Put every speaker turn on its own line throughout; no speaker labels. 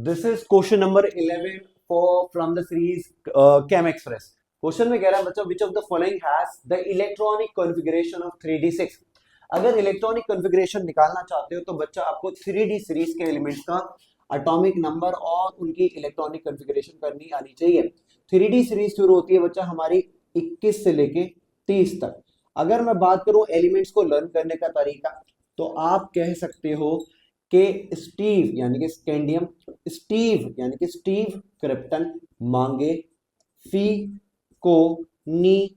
This is question number 11 for from the series came express. Question में कह रहा है बच्चों, which of the following has the electronic configuration of 3d6। अगर electronic configuration निकालना चाहते हो तो बच्चा आपको 3d सीरीज के एलिमेंट्स का एटॉमिक नंबर और उनकी इलेक्ट्रॉनिक कॉन्फ़िगरेशन करनी आनी चाहिए। 3d सीरीज शुरू होती है बच्चा हमारी 21 से लेके 30 तक। अगर मैं बात करूं एलिमेंट्स को लर्न करने का तरीका, तो आप कह सकते हो कि स्टीव यानी कि स्कैंडियम, स्टीव यानी कि स्टीव क्रिप्टन, मांगे, फी, को, नी,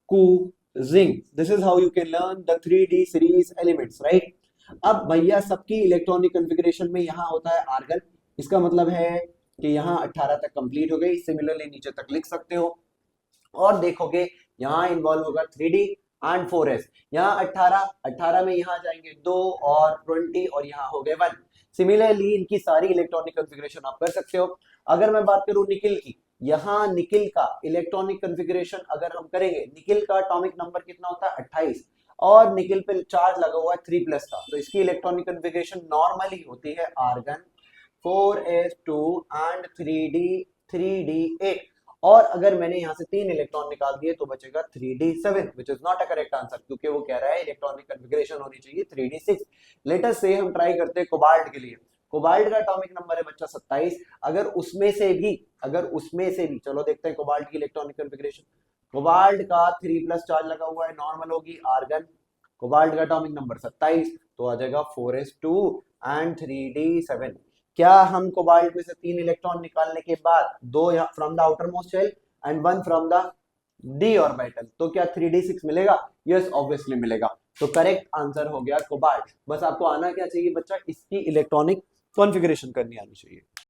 कू, zinc. This is how you can learn the 3d series elements, right. अब भैया सबकी इलेक्ट्रॉनिक कॉन्फ़िगरेशन में यहां होता है आर्गन। इसका मतलब है कि यहां 18 तक कंप्लीट हो गई। सिमिलरली नीचे तक लिख सकते हो और देखोगे यहां इन्वॉल्व होगा 3d एंड 4s। यहाँ 18 में यहाँ जाएंगे 2 और 20 और यहाँ हो गए 1। सिमिलरली इनकी सारी इलेक्ट्रॉनिक कॉन्फ़िगरेशन आप कर सकते हो। अगर मैं बात करूं निकिल की, यहाँ निकिल का इलेक्ट्रॉनिक कॉन्फ़िगरेशन अगर हम करेंगे, निकिल का एटॉमिक नंबर कितना होता है 28 और निकिल पे चार्ज लगा हुआ है 3+ का, तो इसकी इलेक्ट्रॉनिक कॉन्फ़िगरेशन नॉर्मली होती है आर्गन 4s2 एंड 3d8। और अगर मैंने यहां से 3 इलेक्ट्रॉन निकाल दिए तो बचेगा 3d7, which is not a correct answer, क्योंकि वो कह रहा है इलेक्ट्रॉनिक कॉन्फ़िगरेशन होनी चाहिए 3d6। लेट अस से हम ट्राई करते हैं कोबाल्ट के लिए। कोबाल्ट का एटॉमिक नंबर है बच्चा 27। अगर उसमें से भी चलो देखते हैं कोबाल्ट की इलेक्ट्रॉनिक कॉन्फ़िगरेशन। कोबाल्ट का 3+ चार्ज लगा हुआ है, नॉर्मल होगी आर्गन। कोबाल्ट का एटॉमिक नंबर 27, तो आ जाएगा 4s2 एंड 3d7। क्या हम कोबाल्ट में से 3 इलेक्ट्रॉन निकालने के बाद 2 from the outer most shell and 1 from the d orbital, तो क्या 3d6 मिलेगा? यस, ऑब्वियसली मिलेगा। तो करेक्ट आंसर हो गया कोबाल्ट। बस आपको आना क्या चाहिए बच्चा, इसकी इलेक्ट्रॉनिक कॉन्फ़िगरेशन करनी आनी चाहिए।